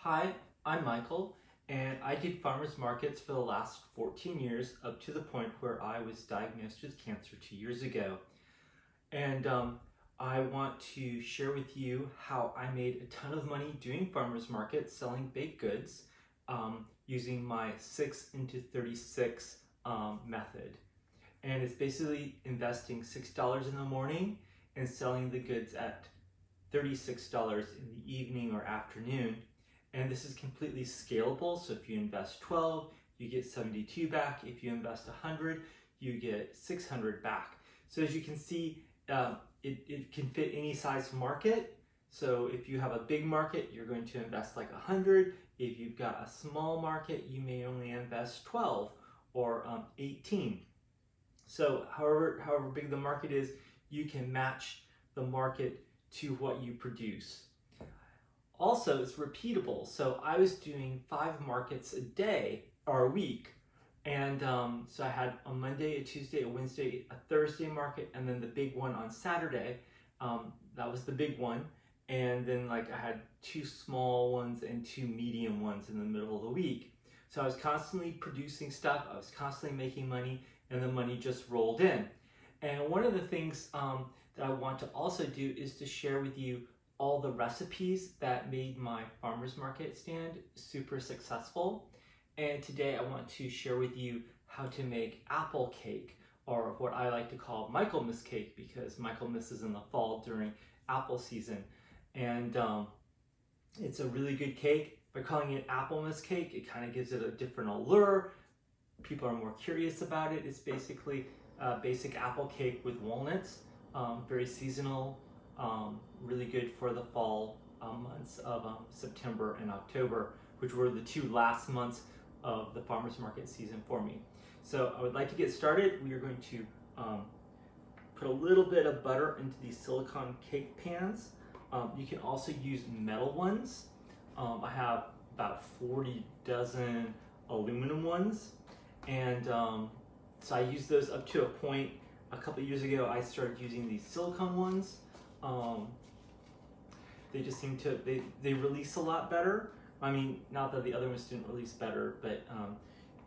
Hi, I'm Michael, and I did farmers markets for the last 14 years up to the point where I was diagnosed with cancer 2 years ago. And I want to share with you how I made a ton of money doing farmers markets, selling baked goods, using my 6 into 36 method. And it's basically investing $6 in the morning and selling the goods at $36 in the evening or afternoon. And this is completely scalable. So if you invest 12, you get 72 back. If you invest 100, you get 600 back. So as you can see, it can fit any size market. So if you have a big market, you're going to invest like 100. If you've got a small market, you may only invest 12 or 18. So however big the market is, you can match the market to what you produce. Also, it's repeatable. So I was doing 5 markets a day or a week. And so I had a Monday, a Tuesday, a Wednesday, a Thursday market, and then the big one on Saturday. That was the big one. And then I had 2 small ones and 2 medium ones in the middle of the week. So I was constantly producing stuff. I was constantly making money, and the money just rolled in. And one of the things that I want to also do is to share with you all the recipes that made my farmers market stand super successful. And today I want to share with you how to make apple cake, or what I like to call Michaelmas cake, because Michaelmas is in the fall during apple season. And it's a really good cake. By calling it Applemas cake, it kind of gives it a different allure. People are more curious about it. It's basically a basic apple cake with walnuts, very seasonal. Really good for the fall months of September and October, which were the 2 last months of the farmers market season for me. So I would like to get started. We are going to put a little bit of butter into these silicone cake pans. You can also use metal ones. I have about 40 dozen aluminum ones, and so I use those up to a point. A couple of years ago, I started using these silicone ones. They just seem to, they release a lot better. I mean, not that the other ones didn't release better, but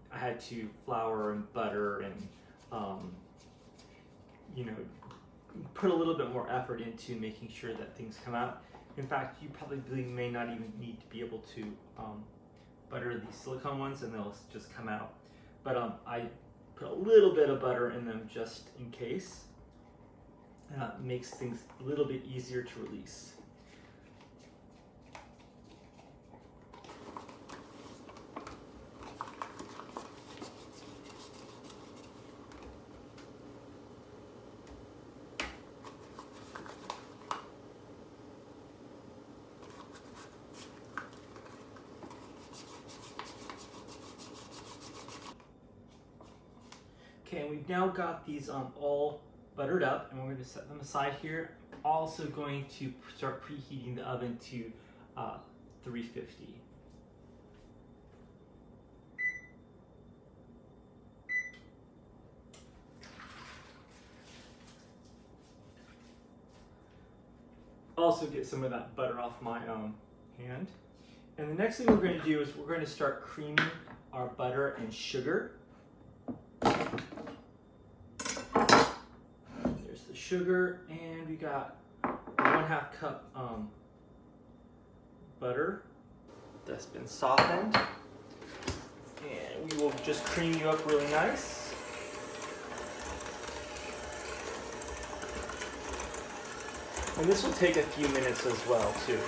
I had to flour and butter and, put a little bit more effort into making sure that things come out. In fact, you probably may not even need to be able to butter these silicone ones, and they'll just come out. But I put a little bit of butter in them just in case. Makes things a little bit easier to release. Okay, and we've now got these all buttered up, and we're going to set them aside here. Also going to start preheating the oven to 350. Also get some of that butter off my hand. And the next thing we're going to do is we're going to start creaming our butter and sugar. There's the sugar, and we got 1/2 cup butter that's been softened. And we will just cream you up really nice. And this will take a few minutes as well, too.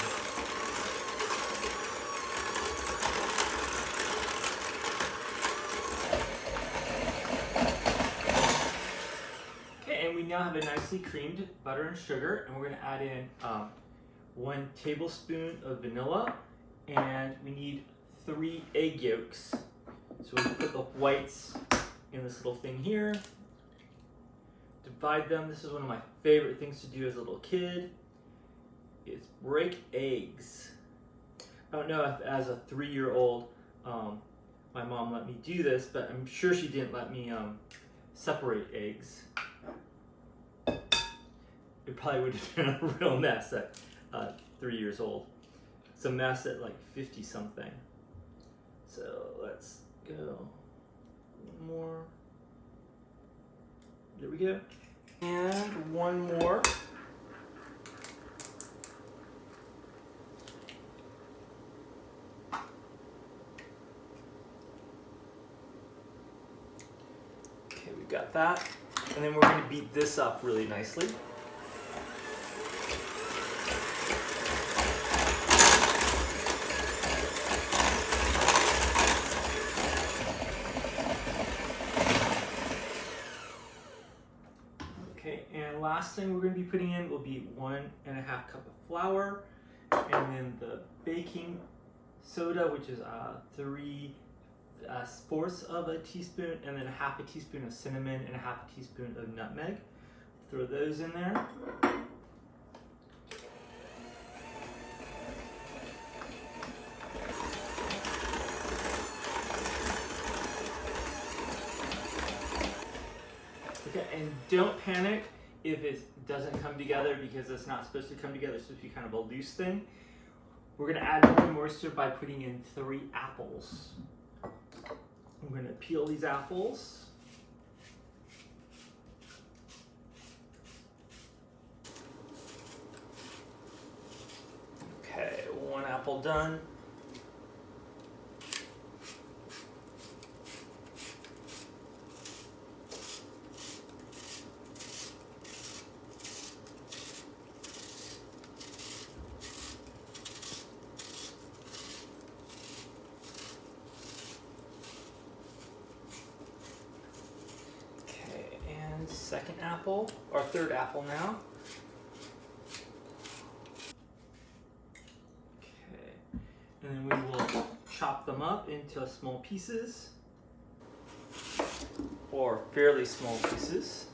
Okay, and we now have a nicely creamed butter and sugar, and we're going to add in 1 tablespoon of vanilla, and we need 3 egg yolks. So we're going to put the whites in this little thing here. Divide them. This is one of my favorite things to do as a little kid, is break eggs. I don't know if as a 3-year-old my mom let me do this, but I'm sure she didn't let me separate eggs. It probably would have been a real mess at 3 years old. It's a mess at like 50 something. So let's go one more. There we go. And one more. Okay, we've got that. And then we're going to beat this up really nicely. Okay, and last thing we're going to be putting in will be 1.5 cup of flour, and then the baking soda, which is 3/4 of a teaspoon, and then 1/2 teaspoon of cinnamon and 1/2 teaspoon of nutmeg. Throw those in there. Okay, and don't panic if it doesn't come together, because it's not supposed to come together. It's supposed to be kind of a loose thing. We're going to add more moisture by putting in 3 apples. I'm going to peel these apples. Okay, 1 apple done. Second apple, or third apple now. Okay, and then we will chop them up into small pieces, or fairly small pieces.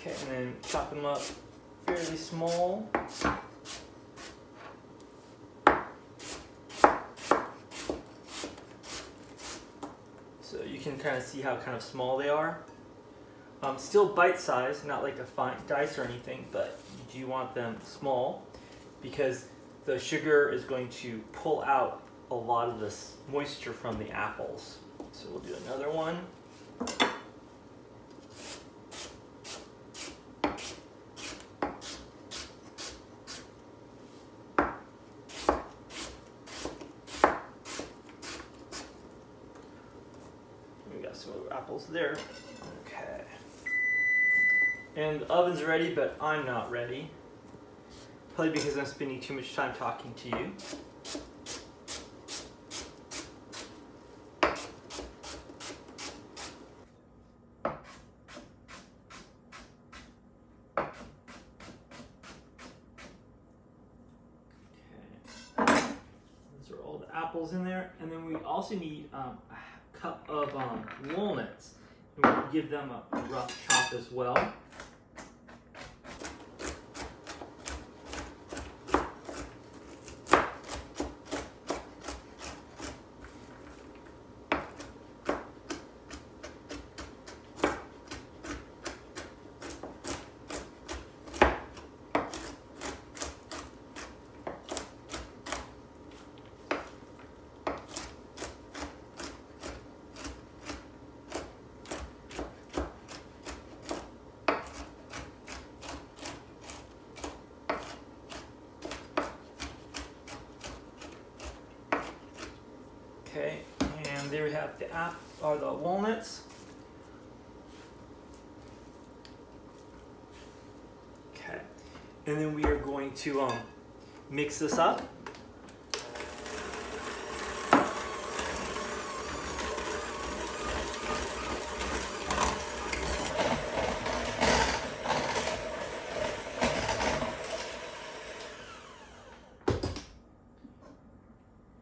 Okay, and then chop them up fairly small. So you can kind of see how kind of small they are. Still bite-sized, not like a fine dice or anything, but you do want them small because the sugar is going to pull out a lot of this moisture from the apples. So we'll do another one. Some apples there. Okay. And the oven's ready, but I'm not ready. Probably because I'm spending too much time talking to you. Okay. Those are all the apples in there. And then we also need a cup of walnuts. And we'll give them a rough chop as well. Okay, and there we have the the walnuts. Okay, and then we are going to mix this up.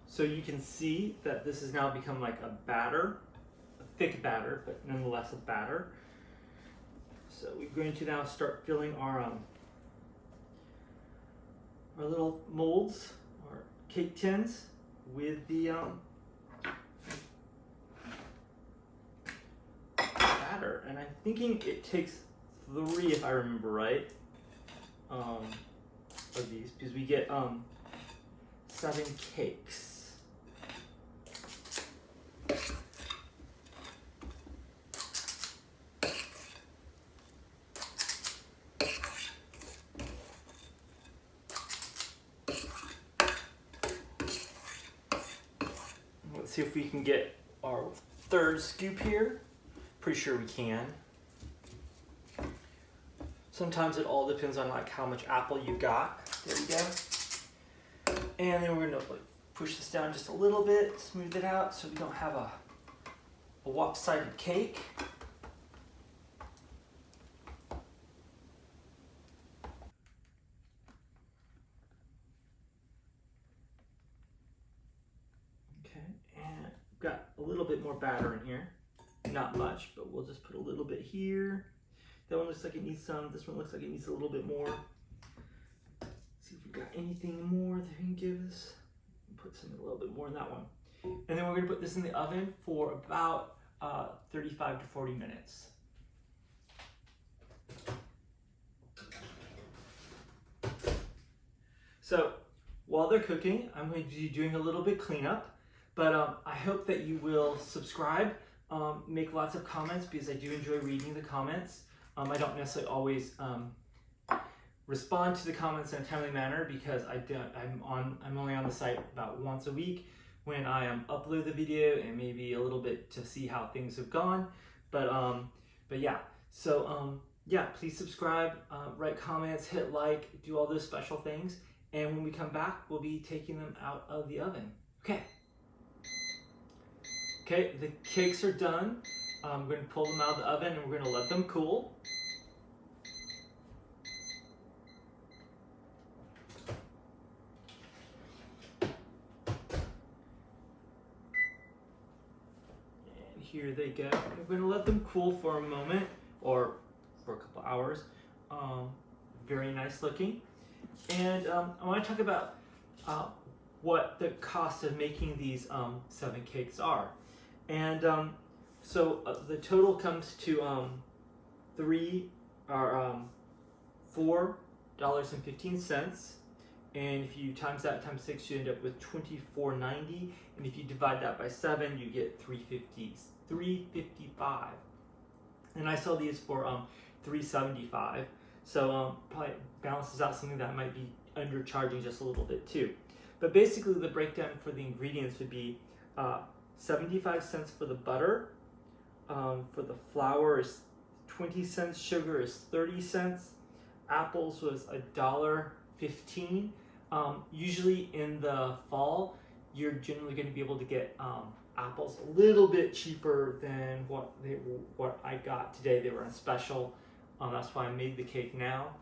So you can see that this has now become like a batter, a thick batter, but nonetheless a batter. So we're going to now start filling our little molds or cake tins with the batter. And I'm thinking it takes 3, if I remember right, of these, because we get 7 cakes. Let's see if we can get our 3rd scoop here. Pretty sure we can. Sometimes it all depends on like how much apple you got. There we go. And then we're gonna push this down just a little bit, smooth it out so we don't have a lopsided cake. Got a little bit more batter in here. Not much, but we'll just put a little bit here. That one looks like it needs some. This one looks like it needs a little bit more. See if we've got anything more that we can give us. Put some a little bit more in that one. And then we're gonna put this in the oven for about 35 to 40 minutes. So while they're cooking, I'm going to be doing a little bit cleanup. But I hope that you will subscribe, make lots of comments, because I do enjoy reading the comments. I don't necessarily always respond to the comments in a timely manner because I'm only on the site about once a week when I upload the video and maybe a little bit to see how things have gone. But yeah, so yeah, please subscribe, write comments, hit like, do all those special things. And when we come back, we'll be taking them out of the oven. Okay, the cakes are done. I'm going to pull them out of the oven and we're going to let them cool. And here they go. We're going to let them cool for a moment or for a couple hours. Very nice looking. And I want to talk about what the cost of making these 7 cakes are. And so the total comes to $4.15, and if you times that times 6, you end up with $24.90, and if you divide that by 7, you get $3.55. And I sell these for $3.75, so probably balances out something that might be undercharging just a little bit too. But basically, the breakdown for the ingredients would be 75 cents for the butter, for the flour is 20 cents, sugar is 30 cents, apples was $1.15. Usually in the fall, you're generally going to be able to get apples a little bit cheaper than what I got today. They were on special. That's why I made the cake now,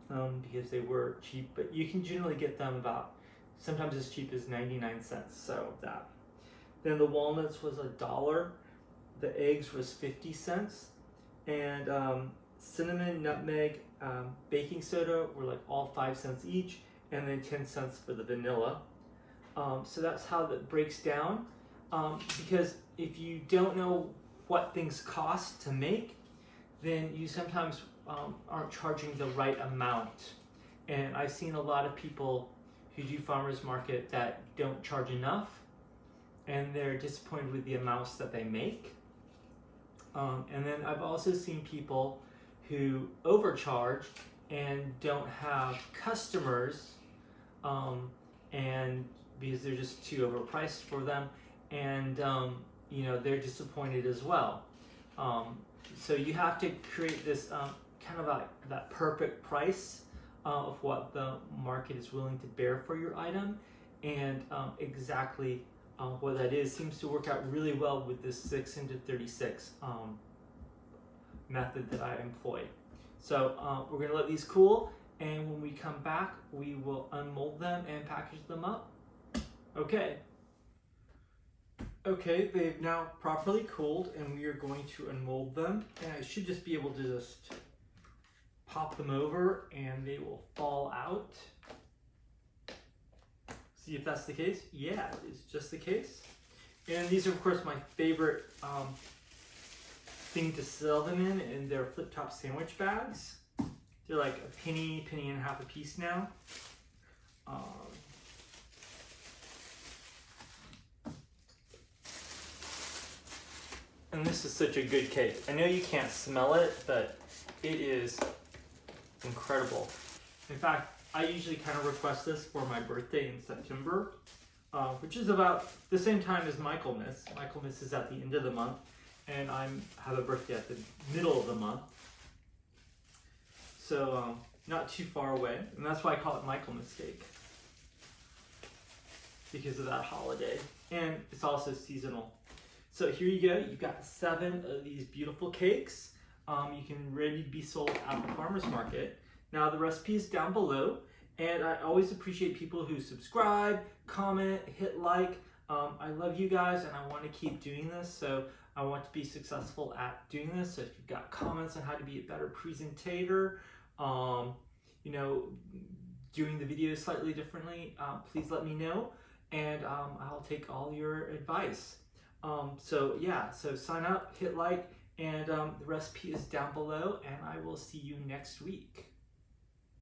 because they were cheap. But you can generally get them about sometimes as cheap as 99 cents. So that. Then the walnuts was $1. The eggs was 50 cents, and cinnamon, nutmeg, baking soda were like all 5 cents each, and then 10 cents for the vanilla. So that's how that breaks down. Because if you don't know what things cost to make, then you sometimes aren't charging the right amount. And I've seen a lot of people who do farmers market that don't charge enough, and they're disappointed with the amounts that they make. And then I've also seen people who overcharge and don't have customers, and because they're just too overpriced for them, and you know, they're disappointed as well. So you have to create this kind of like that perfect price of what the market is willing to bear for your item, and exactly what that is seems to work out really well with this 6 into 36 method that I employ. So we're going to let these cool, and when we come back, we will unmold them and package them up. Okay. Okay, they've now properly cooled and we are going to unmold them. And I should just be able to just pop them over and they will fall out. See if that's the case. Yeah, it is just the case. And these are of course my favorite thing to sell them in their flip top sandwich bags. They're like a penny, penny and a half a piece now. And this is such a good cake. I know you can't smell it, but it is incredible. In fact, I usually kind of request this for my birthday in September, which is about the same time as Michaelmas. Michaelmas is at the end of the month, and I have a birthday at the middle of the month. So not too far away, and that's why I call it Michaelmas cake, because of that holiday. And it's also seasonal. So here you go, you've got 7 of these beautiful cakes. You can ready to be sold at the farmer's market. Now the recipe is down below, and I always appreciate people who subscribe, comment, hit like. I love you guys and I want to keep doing this, so I want to be successful at doing this. So if you've got comments on how to be a better presenter, you know, doing the videos slightly differently, please let me know, and I'll take all your advice. So yeah, so sign up, hit like, and the recipe is down below, and I will see you next week.